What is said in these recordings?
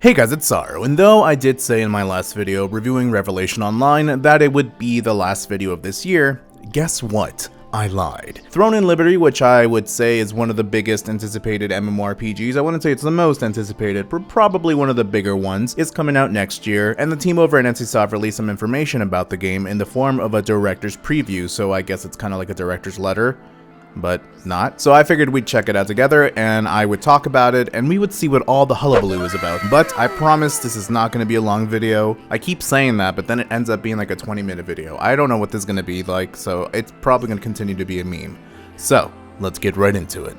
Hey guys, it's Saru, and though I did say in my last video reviewing Revelation Online that it would be the last video of this year, guess what? I lied. Throne in Liberty, which I would say is one of the biggest anticipated MMORPGs, I wouldn't say it's the most anticipated, but probably one of the bigger ones, is coming out next year, and the team over at NCSoft released some information about the game in the form of a director's preview, so I guess it's kind of like a director's letter, but not. So I figured we'd check it out together and I would talk about it and we would see what all the hullabaloo is about. But I promise this is not going to be a long video. I keep saying that, but then it ends up being like a 20-minute video. I don't know what this is going to be like, so it's probably going to continue to be a meme. So let's get right into it.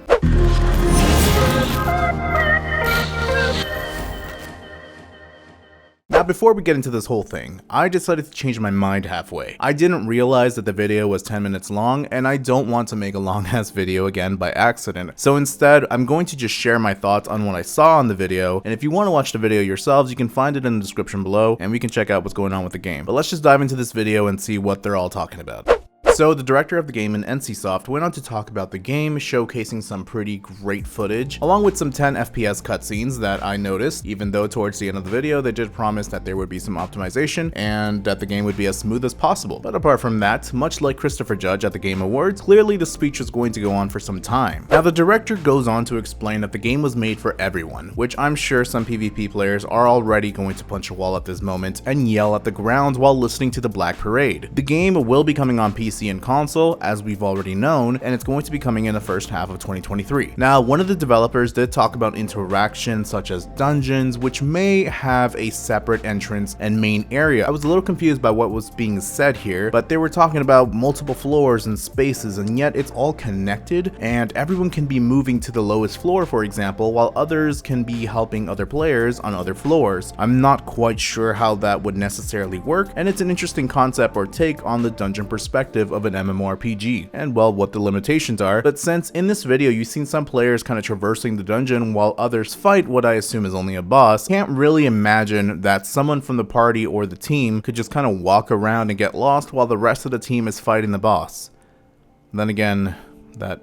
Now before we get into this whole thing, I decided to change my mind halfway. I didn't realize that the video was 10 minutes long and I don't want to make a long ass video again by accident. So instead, I'm going to just share my thoughts on what I saw on the video, and if you want to watch the video yourselves, you can find it in the description below and we can check out what's going on with the game. But let's just dive into this video and see what they're all talking about. So the director of the game in NCSoft went on to talk about the game, showcasing some pretty great footage, along with some 10 FPS cutscenes that I noticed, even though towards the end of the video they did promise that there would be some optimization and that the game would be as smooth as possible. But apart from that, much like Christopher Judge at the Game Awards, clearly the speech was going to go on for some time. Now the director goes on to explain that the game was made for everyone, which I'm sure some PvP players are already going to punch a wall at this moment and yell at the ground while listening to the Black Parade. The game will be coming on PC and console, as we've already known, and it's going to be coming in the first half of 2023. Now, one of the developers did talk about interactions such as dungeons, which may have a separate entrance and main area. I was a little confused by what was being said here, but they were talking about multiple floors and spaces, and yet it's all connected, and everyone can be moving to the lowest floor, for example, while others can be helping other players on other floors. I'm not quite sure how that would necessarily work, and it's an interesting concept or take on the dungeon perspective of an MMORPG, and well, what the limitations are. But since in this video you've seen some players kind of traversing the dungeon while others fight what I assume is only a boss, can't really imagine that someone from the party or the team could just kind of walk around and get lost while the rest of the team is fighting the boss. Then again, that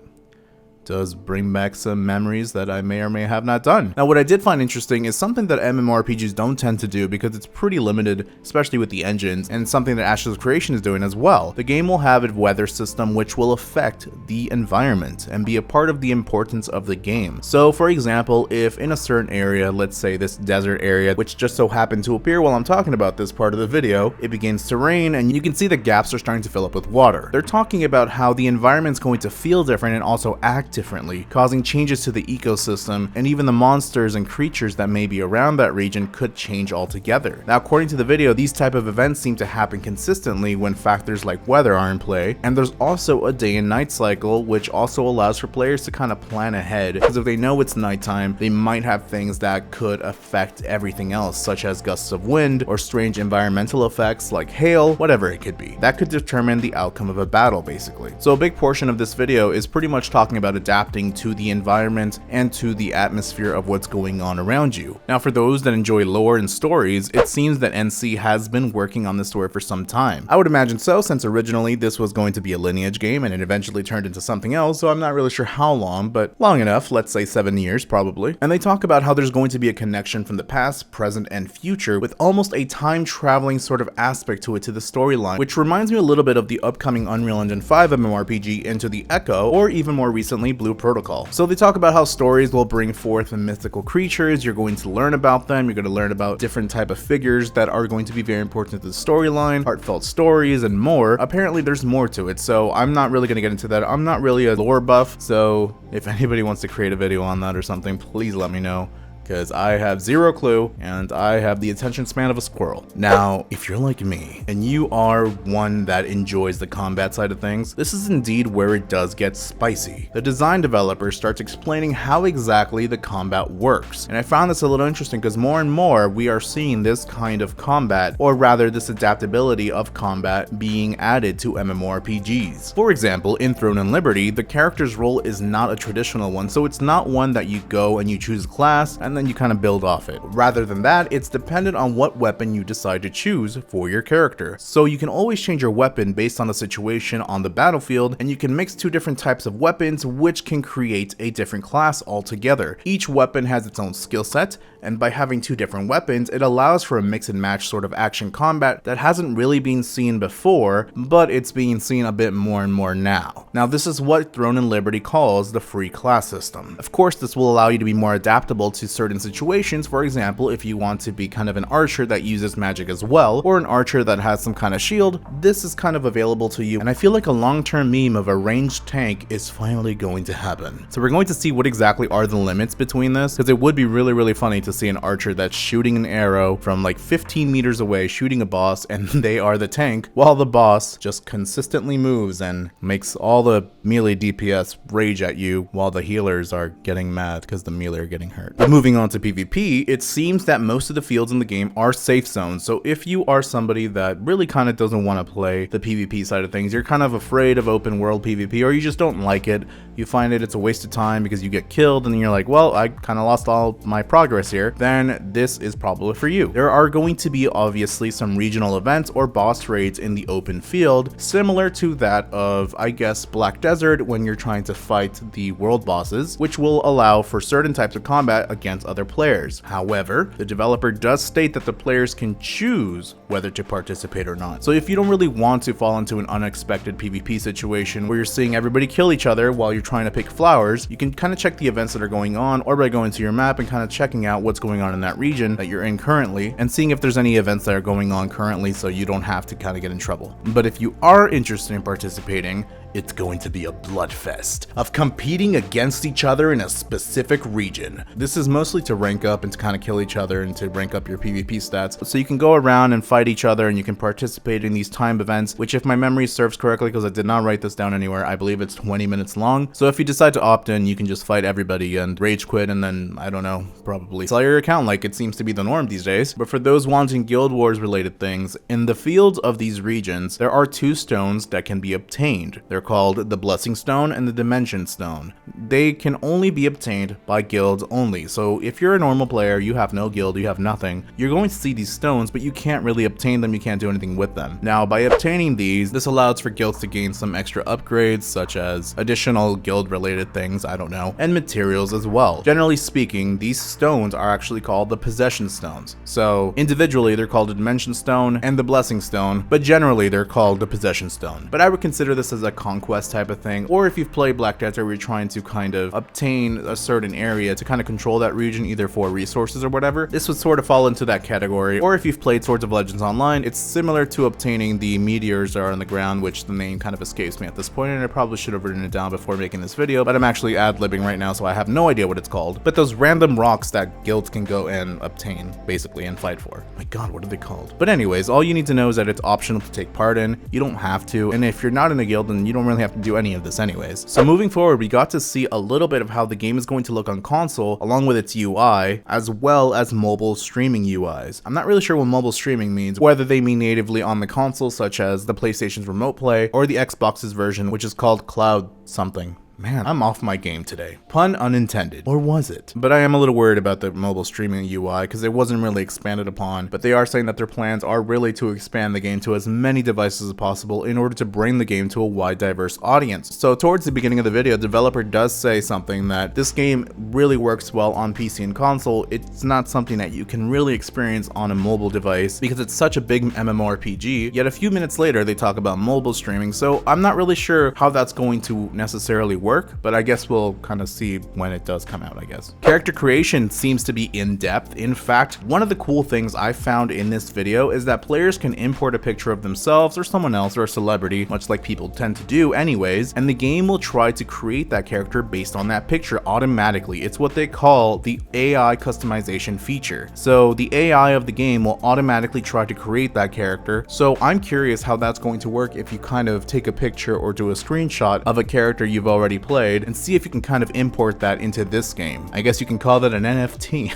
does bring back some memories that I may or may have not done. Now what I did find interesting is something that MMORPGs don't tend to do because it's pretty limited, especially with the engines, and something that Ashes of Creation is doing as well. The game will have a weather system which will affect the environment and be a part of the importance of the game. So for example, if in a certain area, let's say this desert area, which just so happened to appear while I'm talking about this part of the video, it begins to rain and you can see the gaps are starting to fill up with water. They're talking about how the environment's going to feel different and also act differently, causing changes to the ecosystem, and even the monsters and creatures that may be around that region could change altogether. Now according to the video, these type of events seem to happen consistently when factors like weather are in play, and there's also a day and night cycle which also allows for players to kind of plan ahead, because if they know it's nighttime, they might have things that could affect everything else, such as gusts of wind or strange environmental effects like hail, whatever it could be. That could determine the outcome of a battle basically. So a big portion of this video is pretty much talking about adapting to the environment and to the atmosphere of what's going on around you. Now for those that enjoy lore and stories, it seems that NC has been working on this story for some time. I would imagine so, since originally this was going to be a lineage game and it eventually turned into something else, so I'm not really sure how long, but long enough, let's say 7 years probably. And they talk about how there's going to be a connection from the past, present, and future with almost a time traveling sort of aspect to it, to the storyline, which reminds me a little bit of the upcoming Unreal Engine 5 MMORPG Into the Echo, or even more recently Blue Protocol. So they talk about how stories will bring forth mythical creatures, you're going to learn about them, you're going to learn about different type of figures that are going to be very important to the storyline, heartfelt stories, and more. Apparently there's more to it, so I'm not really going to get into that. I'm not really a lore buff, so if anybody wants to create a video on that or something, please let me know, because I have zero clue and I have the attention span of a squirrel. Now, if you're like me and you are one that enjoys the combat side of things, this is indeed where it does get spicy. The design developer starts explaining how exactly the combat works, and I found this a little interesting because more and more we are seeing this kind of combat, or rather this adaptability of combat, being added to MMORPGs. For example, in Throne in Liberty, the character's role is not a traditional one, so it's not one that you go and you choose a class and then you kind of build off it. Rather than that, it's dependent on what weapon you decide to choose for your character. So you can always change your weapon based on the situation on the battlefield, and you can mix two different types of weapons, which can create a different class altogether. Each weapon has its own skill set, and by having two different weapons, it allows for a mix and match sort of action combat that hasn't really been seen before, but it's being seen a bit more and more now. Now, this is what Throne and Liberty calls the free class system. Of course, this will allow you to be more adaptable to certain situations. For example, if you want to be kind of an archer that uses magic as well, or an archer that has some kind of shield, this is kind of available to you, and I feel like a long-term meme of a ranged tank is finally going to happen. So we're going to see what exactly are the limits between this, because it would be really funny to see an archer that's shooting an arrow from like 15 meters away, shooting a boss, and they are the tank, while the boss just consistently moves and makes all the melee DPS rage at you while the healers are getting mad because the melee are getting hurt. But moving on to PvP, it seems that most of the fields in the game are safe zones. So if you are somebody that really kind of doesn't want to play the PvP side of things, you're kind of afraid of open world PvP, or you just don't like it, you find it's a waste of time because you get killed and you're like, well, I kind of lost all my progress here, then this is probably for you. There are going to be obviously some regional events or boss raids in the open field, similar to that of, I guess, Black Desert when you're trying to fight the world bosses, which will allow for certain types of combat against other players. However, the developer does state that the players can choose whether to participate or not. So if you don't really want to fall into an unexpected PvP situation where you're seeing everybody kill each other while you're trying to pick flowers, you can kind of check the events that are going on, or by going to your map and kind of checking out what's going on in that region that you're in currently and seeing if there's any events that are going on currently so you don't have to kind of get in trouble. But if you are interested in participating, it's going to be a bloodfest of competing against each other in a specific region. This is mostly to rank up and to kind of kill each other and to rank up your PvP stats. So you can go around and fight each other, and you can participate in these timed events, which, if my memory serves correctly, because I did not write this down anywhere, I believe it's 20 minutes long. So if you decide to opt in, you can just fight everybody and rage quit, and then, I don't know, probably sell your account like it seems to be the norm these days. But for those wanting Guild Wars related things, in the fields of these regions, there are two stones that can be obtained. They're called the Blessing Stone and the Dimension Stone. They can only be obtained by guilds only. So if you're a normal player, you have no guild, you have nothing, you're going to see these stones, but you can't really obtain them, you can't do anything with them. Now, by obtaining these, this allows for guilds to gain some extra upgrades, such as additional guild related things, I don't know, and materials as well. Generally speaking, these stones are actually called the Possession Stones. So individually, they're called the Dimension Stone and the Blessing Stone, but generally they're called the Possession Stone. But I would consider this as a conquest type of thing, or if you've played Black Desert where you're trying to kind of obtain a certain area to kind of control that region either for resources or whatever, this would sort of fall into that category. Or if you've played Swords of Legends Online, it's similar to obtaining the meteors that are on the ground, which the name kind of escapes me at this point, and I probably should have written it down before making this video, but I'm actually ad-libbing right now, so I have no idea what it's called. But those random rocks that guilds can go and obtain, basically, and fight for. My god, what are they called? But anyways, all you need to know is that it's optional to take part in. You don't have to, and if you're not in a guild, then you don't really have to do any of this anyways. So moving forward, we got to see a little bit of how the game is going to look on console, along with its UI, as well as mobile streaming UIs. I'm not really sure what mobile streaming means, whether they mean natively on the console, such as the PlayStation's Remote Play, or the Xbox's version, which is called Cloud something. Man, I'm off my game today. Pun unintended. Or was it? But I am a little worried about the mobile streaming UI because it wasn't really expanded upon, but they are saying that their plans are really to expand the game to as many devices as possible in order to bring the game to a wide, diverse audience. So towards the beginning of the video, the developer does say something that this game really works well on PC and console. It's not something that you can really experience on a mobile device because it's such a big MMORPG, yet a few minutes later they talk about mobile streaming, so I'm not really sure how that's going to necessarily work, but I guess we'll kind of see when it does come out, I guess. Character creation seems to be in depth. In fact, one of the cool things I found in this video is that players can import a picture of themselves or someone else or a celebrity, much like people tend to do anyways, and the game will try to create that character based on that picture automatically. It's what they call the AI customization feature. So the AI of the game will automatically try to create that character. So I'm curious how that's going to work if you kind of take a picture or do a screenshot of a character you've already played and see if you can kind of import that into this game. I guess you can call that an NFT.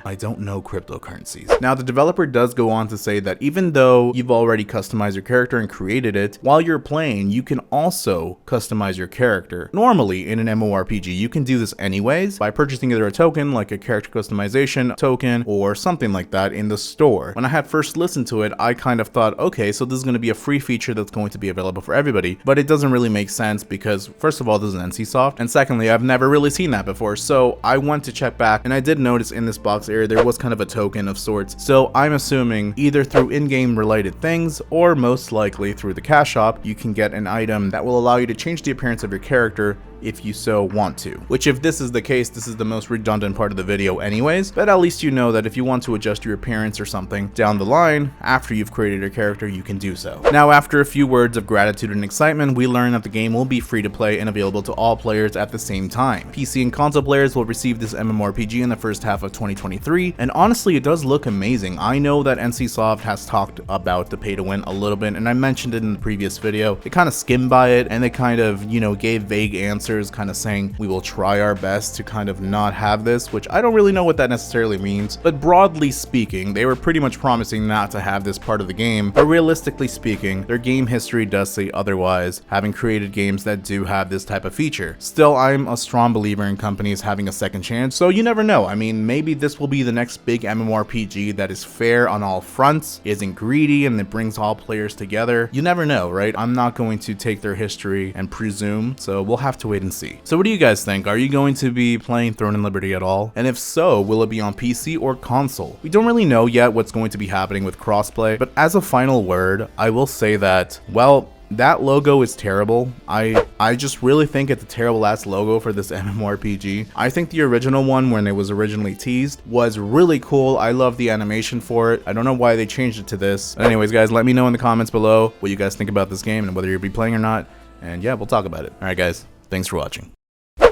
I don't know cryptocurrencies. Now, the developer does go on to say that even though you've already customized your character and created it, while you're playing, you can also customize your character. Normally, in an MMORPG, you can do this anyways by purchasing either a token, like a character customization token, or something like that in the store. When I had first listened to it, I kind of thought, okay, so this is going to be a free feature that's going to be available for everybody, but it doesn't really make sense because, first of all, this is NCSoft, and secondly, I've never really seen that before, so I went to check back, and I did notice in this box area there was kind of a token of sorts, so I'm assuming either through in-game related things, or most likely through the cash shop, you can get an item that will allow you to change the appearance of your character if you so want to. Which, if this is the case, this is the most redundant part of the video anyways, but at least you know that if you want to adjust your appearance or something down the line, after you've created your character, you can do so. Now, after a few words of gratitude and excitement, we learn that the game will be free to play and available to all players at the same time. PC and console players will receive this MMORPG in the first half of 2023, and honestly, it does look amazing. I know that NCSoft has talked about the pay to win a little bit, and I mentioned it in the previous video. They kind of skimmed by it, and they kind of, gave vague answers, kind of saying we will try our best to kind of not have this, which I don't really know what that necessarily means, but broadly speaking, they were pretty much promising not to have this part of the game, but realistically speaking, their game history does say otherwise, having created games that do have this type of feature. Still, I'm a strong believer in companies having a second chance, so you never know. I mean, maybe this will be the next big MMORPG that is fair on all fronts, isn't greedy, and it brings all players together. You never know, right? I'm not going to take their history and presume, so we'll have to wait and see. So what do you guys think? Are you going to be playing Throne and Liberty at all? And if so, will it be on PC or console? We don't really know yet what's going to be happening with crossplay, but as a final word, I will say that, well, that logo is terrible. I just really think it's a terrible ass logo for this MMORPG. I think the original one, when it was originally teased, was really cool. I love the animation for it. I don't know why they changed it to this. But anyways, guys, let me know in the comments below what you guys think about this game and whether you'll be playing or not. And yeah, we'll talk about it. Alright guys, thanks for watching.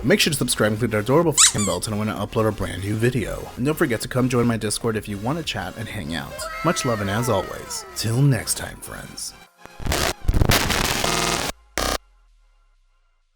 Make sure to subscribe and click that adorable f***ing bell to know when I upload a brand new video. And don't forget to come join my Discord if you want to chat and hang out. Much love, and as always, till next time, friends.